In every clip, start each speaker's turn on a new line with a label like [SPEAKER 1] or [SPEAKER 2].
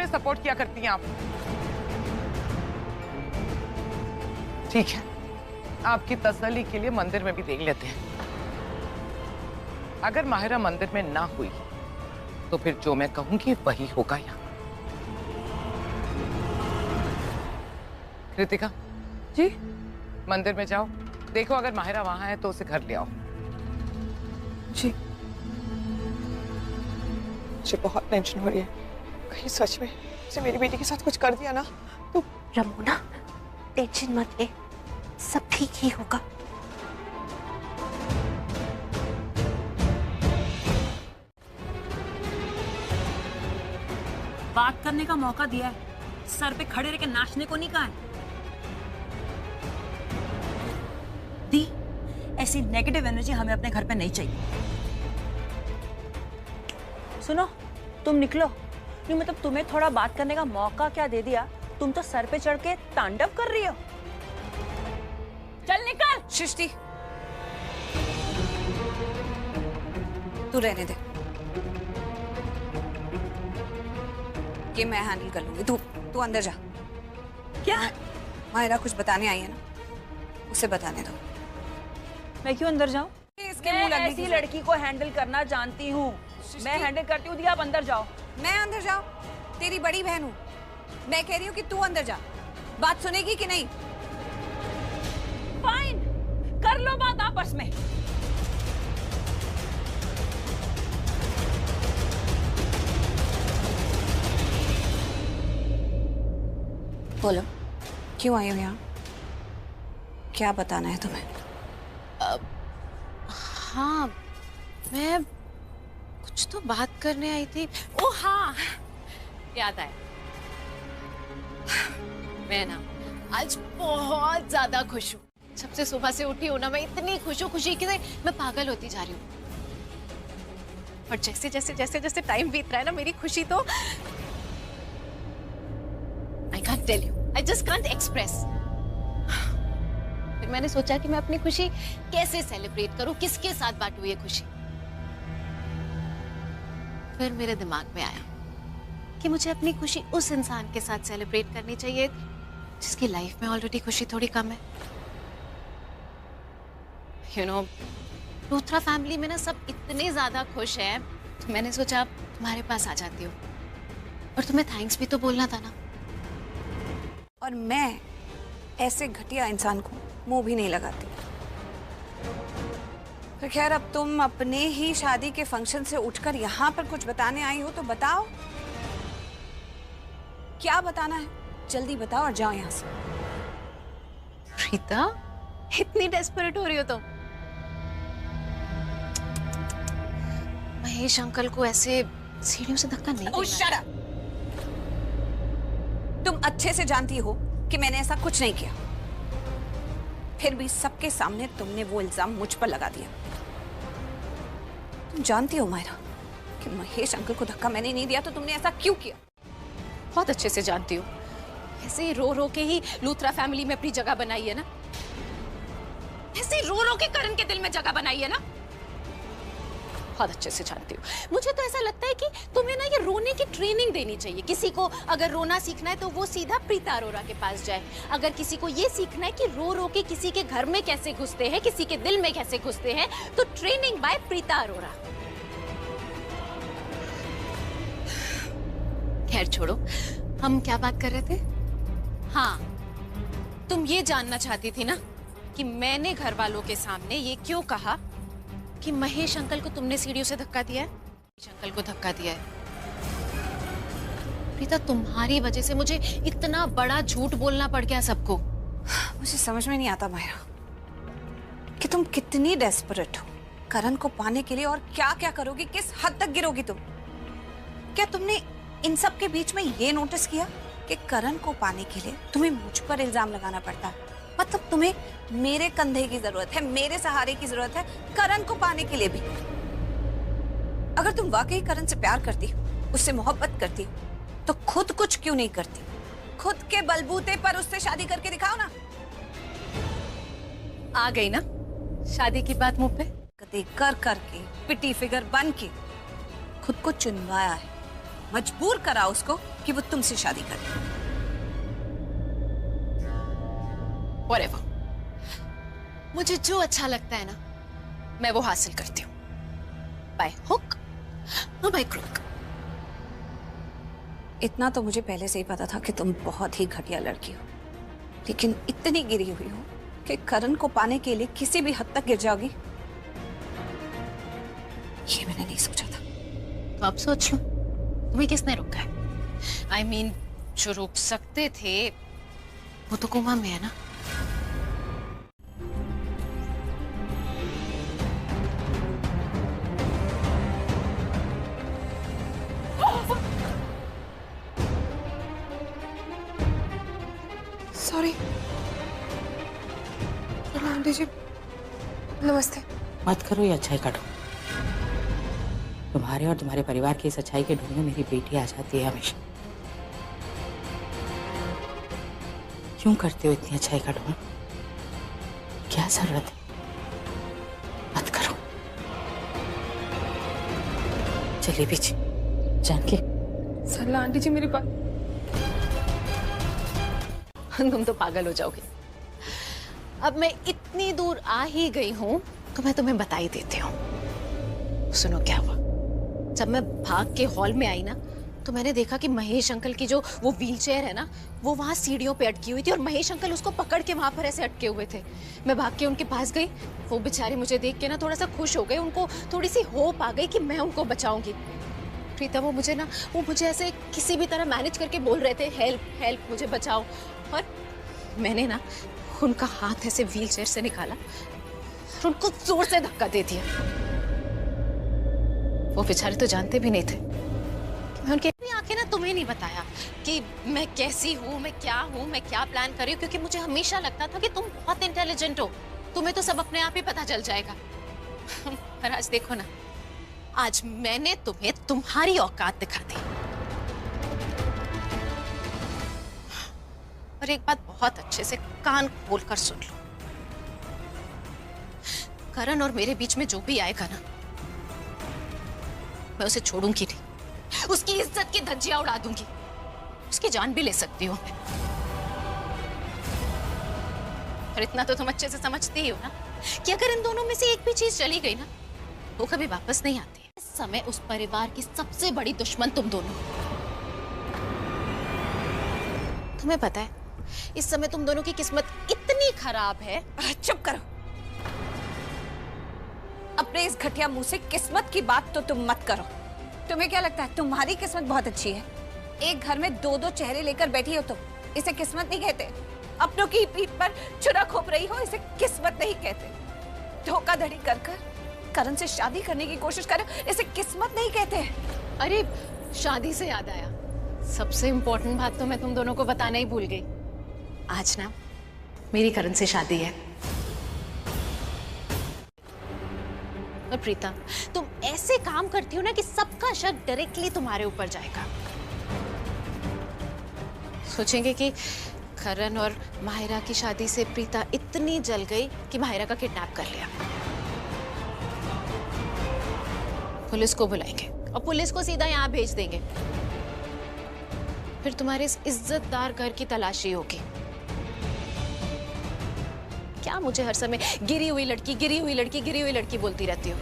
[SPEAKER 1] उन्हें सपोर्ट किया करती हैं आप। ठीक है, आपकी तसल्ली के लिए मंदिर में भी देख लेते हैं। अगर माहिरा मंदिर में ना हुई तो फिर जो मैं कहूंगी वही होगा यहाँ। कृतिका
[SPEAKER 2] जी,
[SPEAKER 1] मंदिर में जाओ, देखो अगर माहिरा वहां है तो उसे घर ले आओ।
[SPEAKER 2] जी। मुझे बहुत टेंशन हो रही है, कहीं सच में उसे मेरी बेटी के साथ कुछ कर दिया ना तो।
[SPEAKER 3] रमोना, टेंशन मत ले, सब ठीक ही होगा।
[SPEAKER 4] बात करने का मौका दिया है, सर पे खड़े रह के नाचने को नहीं कहा है। दी, ऐसी नेगेटिव एनर्जी हमें अपने घर पे नहीं चाहिए। सुनो, तुम निकलो। नहीं मतलब तुम्हें थोड़ा बात करने का मौका क्या दे दिया, तुम तो सर पे चढ़ के तांडव कर रही हो। चल निकल।
[SPEAKER 5] सृष्टि, तू रहने दे, ये मैं हैंडल कर लूंगी। तू अंदर जा।
[SPEAKER 4] क्या?
[SPEAKER 5] माहिरा कुछ बताने आई है ना, उसे बताने दो।
[SPEAKER 4] मैं क्यों अंदर जाऊं?
[SPEAKER 5] इसके मुंह लगने
[SPEAKER 4] ऐसी लड़की को हैंडल करना जानती हूँ, मैं हैंडल करती हूँ। आप अंदर जाओ।
[SPEAKER 5] मैं अंदर जाऊं? तेरी बड़ी बहन हूँ, मैं कह रही हूँ कि तू अंदर जा। बात सुनेगी कि नहीं?
[SPEAKER 4] फाइन, कर लो बात आपस में।
[SPEAKER 5] बोलो, क्यों आई हो यहाँ? क्या बताना है तुम्हें?
[SPEAKER 3] हाँ, मैं कुछ तो बात करने आई थी। ओ हाँ, याद आया। मैं ना आज बहुत ज्यादा खुश हूँ। जब से सुबह से उठी हूँ ना, मैं इतनी खुश हूँ, खुशी की मैं पागल होती जा रही हूँ। और जैसे जैसे जैसे जैसे टाइम बीत रहा है ना, मेरी खुशी तो I can't tell you, I just can't express। फिर मैंने सोचा कि मैं अपनी खुशी कैसे सेलिब्रेट करूं, किसके साथ बांटूं ये खुशी। फिर मेरे दिमाग में आया कि मुझे अपनी खुशी उस इंसान के साथ सेलिब्रेट करनी चाहिए जिसकी लाइफ में ऑलरेडी खुशी थोड़ी कम है। यू नो, लूथरा फैमिली में ना सब इतने ज्यादा खुश हैं, तो मैंने सोचा तुम्हारे पास आ जाती हूँ और तुम्हें थैंक्स भी तो बोलना था ना।
[SPEAKER 5] और मैं ऐसे घटिया इंसान को मुंह भी नहीं लगाती। तो खैर, अब तुम अपने ही शादी के फंक्शन से उठकर यहाँ पर कुछ बताने आई हो तो बताओ, क्या बताना है? जल्दी बताओ और जाओ यहाँ से।
[SPEAKER 3] प्रीता, इतनी डेस्परेट हो रही हो तुम? महेश अंकल को ऐसे सीढ़ियों से धक्का नहीं देना।
[SPEAKER 5] Shut up! तुम अच्छे से जानती हो कि मैंने ऐसा कुछ नहीं किया, फिर भी सबके सामने तुमने वो इल्जाम मुझ पर लगा दिया। तुम जानती हो मायरा कि महेश अंकल को धक्का मैंने नहीं दिया, तो तुमने ऐसा क्यों किया?
[SPEAKER 3] बहुत अच्छे से जानती हूँ। ऐसे ही रो रो के ही लूथरा फैमिली में अपनी जगह बनाई है ना, ऐसे ही रो रो के करण के दिल में जगह बनाई है ना। बहुत अच्छे से जानती हूँ। मुझे तो ऐसा लगता है कि तुम्हें ना ये रोने की ट्रेनिंग देनी चाहिए। किसी को अगर रोना सीखना है तो वो सीधा प्रीता अरोरा के पास जाए। अगर किसी को ये सीखना है कि रो रो के किसी के घर में कैसे घुसते हैं, किसी के दिल में कैसे घुसते हैं, तो ट्रेनिंग बाय प्रीता अरोरा। खैर छोड़ो, हम क्या बात कर रहे थे? हाँ, तुम ये जानना चाहती थी ना कि मैंने घर वालों के सामने ये क्यों कहा कि महेश अंकल को तुमने सीढ़ियों से धक्का दिया है? महेश अंकल को धक्का दिया है प्रीता, तुम्हारी वजह से मुझे इतना बड़ा झूठ बोलना पड़ गया सबको।
[SPEAKER 5] मुझे समझ में नहीं आता मायरा कि तुम कितनी डेस्परेट हो करण को पाने के लिए, और क्या क्या करोगी, किस हद तक गिरोगी तुम। क्या तुमने इन सब के बीच में ये नोटिस किया कि करण को पाने के लिए तुम्हें मुझ पर इल्जाम लगाना पड़ता है? मतलब तुम्हें मेरे कंधे की जरूरत है, मेरे सहारे की जरूरत है करण को पाने के लिए भी। अगर तुम वाकई करण से प्यार करती हो, उससे मोहब्बत करती हो, तो खुद कुछ क्यों नहीं करती? खुद के बलबूते पर उससे शादी करके दिखाओ ना।
[SPEAKER 3] आ गई ना शादी की बात मुंह पे।
[SPEAKER 5] कर करके पिटी फिगर बन के खुद को चुनवाया है, मजबूर करा उसको कि वो तुमसे शादी करे।
[SPEAKER 3] Whatever. मुझे जो अच्छा लगता है ना, मैं वो हासिल करती हूँ, बाय हुक और बाय क्रुक।
[SPEAKER 5] इतना तो मुझे पहले से ही पता था कि तुम बहुत ही घटिया लड़की हो, लेकिन इतनी गिरी हुई हो कि करण को पाने के लिए किसी भी हद तक गिर जाओगी, ये मैंने नहीं सोचा था।
[SPEAKER 3] तो अब सोच लो, तुम्हें किसने रोका है? I mean, जो रोक सकते थे वो तो कोमा में है ना।
[SPEAKER 2] सॉरी आंटी जी, नमस्ते।
[SPEAKER 6] मत करो ये अच्छाई काटो। तुम्हारे और तुम्हारे परिवार की इस अच्छाई के ढूंढ में मेरी बेटी आ जाती है हमेशा। क्यों करते हो इतनी अच्छाई का ढूंढ? क्या जरूरत है? मत करो। चलिए पीछे। जानकी,
[SPEAKER 2] सरला आंटी जी मेरी बात।
[SPEAKER 3] तुम तो पागल हो जाओगे। अब मैं इतनी दूर आ ही गई हूं तो मैं तुम्हें बता ही देती हूँ। सुनो क्या हुआ। जब मैं भाग के हॉल में आई ना, तो मैंने देखा कि महेश अंकल की जो वो व्हीलचेयर है ना, वो वहां सीढ़ियों पे अटकी हुई थी और महेश अंकल उसको पकड़ के वहां पर ऐसे अटके हुए थे। मैं भाग के उनके पास गई। वो बेचारे मुझे देख के ना थोड़ा सा खुश हो गए। उनको थोड़ी सी होप आ गई कि मैं उनको बचाऊंगी। प्रीता, वो मुझे ऐसे किसी भी तरह मैनेज करके बोल रहे थे, हेल्प हेल्प, मुझे बचाओ। और मैंने ना उनका हाथ ऐसे व्हीलचेयर से निकाला और उनको जोर से धक्का दे दिया। वो बेचारे तो जानते भी नहीं थे कि मैं उनके आके ना तुम्हें नहीं बताया कि मैं कैसी हूँ, मैं क्या हूँ, मैं क्या प्लान कर रही हूँ, क्योंकि मुझे हमेशा लगता था कि तुम बहुत इंटेलिजेंट हो, तुम्हें तो सब अपने आप ही पता चल जाएगा। पर आज देखो ना, आज मैंने तुम्हें तुम्हारी औकात दिखा दी। और एक बात बहुत अच्छे से कान खोल कर सुन लो, करण और मेरे बीच में जो भी आएगा ना, मैं उसे छोड़ूंगी नहीं। उसकी इज्जत की धज्जियां उड़ा दूंगी, उसकी जान भी ले सकती हूँ। और इतना तो तुम अच्छे से समझती ही हो ना कि अगर इन दोनों में से एक भी चीज चली गई ना, वो कभी वापस नहीं आती। इस समय उस परिवार की सबसे बड़ी दुश्मन तुम दोनों। तुम्हें पता है इस समय तुम दोनों की किस्मत इतनी खराब है।
[SPEAKER 5] चुप करो। अपने इस घटिया मुंह से किस्मत की बात तो तुम मत करो। तुम्हें क्या लगता है तुम्हारी किस्मत बहुत अच्छी है? एक घर में दो दो चेहरे लेकर बैठी हो तुम, इसे किस्मत नहीं कहते। अपनों की पीठ पर छुरा खोप रही हो, इसे किस्मत नहीं कहते। धोखाधड़ी कर कर करण से शादी करने की कोशिश करो, इसे किस्मत नहीं कहते।
[SPEAKER 3] अरे शादी से याद आया, सबसे इंपॉर्टेंट बात तो मैं तुम दोनों को बताना ही भूल गई। आज ना मेरी करण से शादी है। और प्रीता, तुम ऐसे काम करती हो ना कि सबका शक डायरेक्टली तुम्हारे ऊपर जाएगा। सोचेंगे कि करण और माहिरा की शादी से प्रीता इतनी जल गई कि माहिरा का किडनैप कर लिया। पुलिस को बुलाएंगे और पुलिस को सीधा यहाँ भेज देंगे। फिर तुम्हारे इस इज्जतदार घर की तलाशी होगी। क्या मुझे हर समय गिरी हुई लड़की, गिरी हुई लड़की, गिरी हुई लड़की बोलती रहती हो?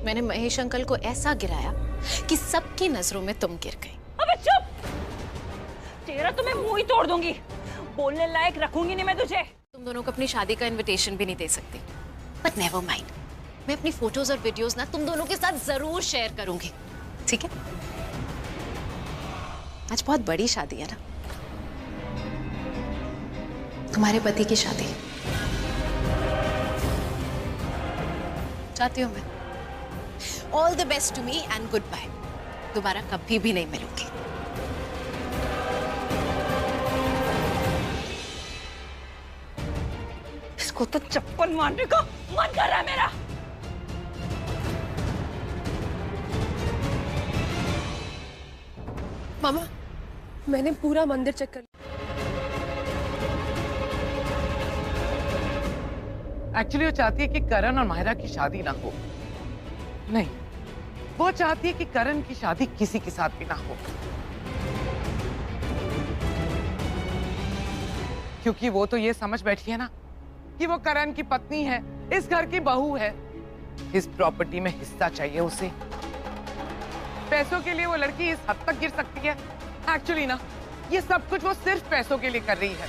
[SPEAKER 3] मैंने महेश अंकल को ऐसा गिराया कि सबकी नजरों में तुम गिर गई।
[SPEAKER 4] अबे चुप! तेरा तो मैं मुंह ही तोड़ दूंगी। बोलने लायक रखूंगी नहीं मैं तुझे।
[SPEAKER 3] तुम दोनों को अपनी शादी का इनविटेशन भी नहीं दे सकती। बट नेवर माइंड, मैं अपनी फोटोज और वीडियोस ना तुम दोनों के साथ जरूर शेयर करूंगी, ठीक है? आज बहुत बड़ी शादी है ना, तुम्हारे पति की शादी। चाहती हूँ मैं। All the best to me and goodbye. दोबारा कभी भी नहीं मिलूंगी।
[SPEAKER 4] इसको तो चप्पल मारने का मन कर रहा है मेरा।
[SPEAKER 2] मामा, मैंने पूरा मंदिर चेक कर लिया।
[SPEAKER 1] एक्चुअली वो चाहती है कि करण और माहिरा की शादी ना हो। नहीं, वो चाहती है कि करण की शादी किसी के साथ भी ना हो, क्योंकि वो तो ये समझ बैठी है ना कि वो करण की पत्नी है, इस घर की बहू है। इस प्रॉपर्टी में हिस्सा चाहिए उसे। पैसों के लिए वो लड़की इस हद तक गिर सकती है। एक्चुअली ना, ये सब कुछ वो सिर्फ पैसों के लिए कर रही है।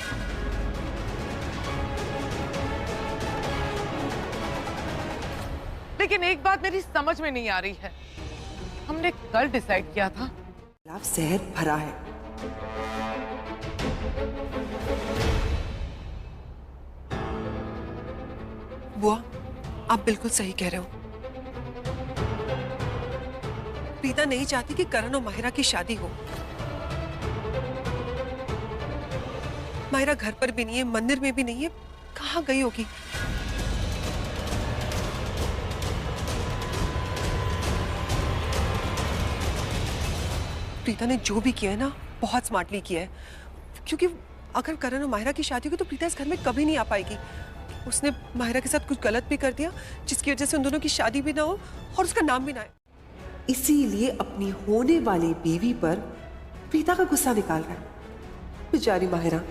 [SPEAKER 1] लेकिन एक बात मेरी समझ में नहीं आ रही है। हमने कल डिसाइड किया था
[SPEAKER 2] खिलाफ जहर भरा है। बुआ, आप बिल्कुल सही कह रहे हो। प्रीता नहीं चाहती कि करण और माहिरा की शादी हो। माहिरा घर पर भी नहीं है, मंदिर में भी नहीं है, कहाँ गई होगी? प्रीता ने जो भी किया है ना, बहुत स्मार्टली किया है, क्योंकि अगर करण और माहिरा की शादी होगी तो प्रीता इस घर में कभी नहीं आ पाएगी। उसने माहिरा के साथ कुछ गलत भी कर दिया, जिसकी वजह से उन दोनों की शादी भी ना हो और उसका नाम भी ना आए।
[SPEAKER 7] इसीलिए अपनी होने वाली बीवी पर प्रीता का गुस्सा निकाल रहा है। बेचारी माहिरा।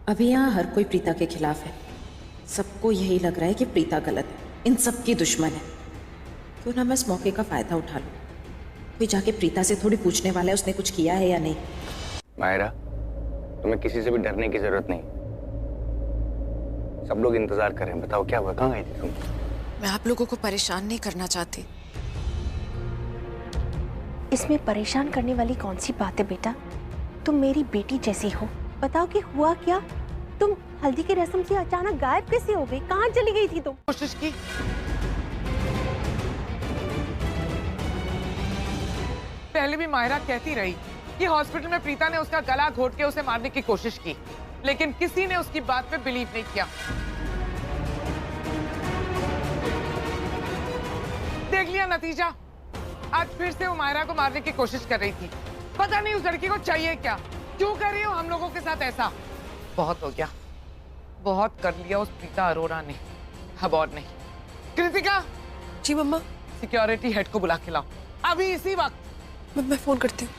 [SPEAKER 6] अभी यहाँ हर कोई प्रीता के खिलाफ है। सबको यही लग रहा है कि प्रीता गलत है, इन सब की दुश्मन है। क्यों ना मैं इस मौके का फायदा उठा लूं। कोई जाके प्रीता से थोड़ी पूछने वाला है उसने कुछ किया है या नहीं।
[SPEAKER 8] माहिरा, तुम्हें किसी से भी डरने की जरूरत नहीं। सब लोग इंतजार कर रहे हैं। बताओ क्या हुआ, कहाँ गई थी तुम?
[SPEAKER 5] मैं आप लोगों को परेशान नहीं करना चाहती।
[SPEAKER 9] इसमें परेशान करने वाली कौन सी बात है बेटा? तुम मेरी बेटी जैसी हो। बताओ कि हुआ क्या? तुम हल्दी की रस्म से अचानक गायब कैसे हो गई? कहाँ चली गई थी तुम?
[SPEAKER 1] कोशिश की। पहले भी माहिरा कहती रही कि हॉस्पिटल में प्रीता ने उसका गला घोट के उसे मारने की कोशिश की, लेकिन किसी ने उसकी बात पे बिलीव नहीं किया। देख लिया नतीजा। आज फिर से वो माहिरा को मारने की कोशिश कर रही थी। पता नहीं उस लड़की को चाहिए क्या, क्यों कर रही हो हम लोगों के साथ ऐसा। बहुत हो गया, बहुत कर लिया उस प्रीता अरोरा ने, अब और नहीं। कृतिका।
[SPEAKER 2] जी मम्मा।
[SPEAKER 1] सिक्योरिटी हेड को बुला के लाओ अभी इसी वक्त।
[SPEAKER 2] मैं फोन करती हूँ।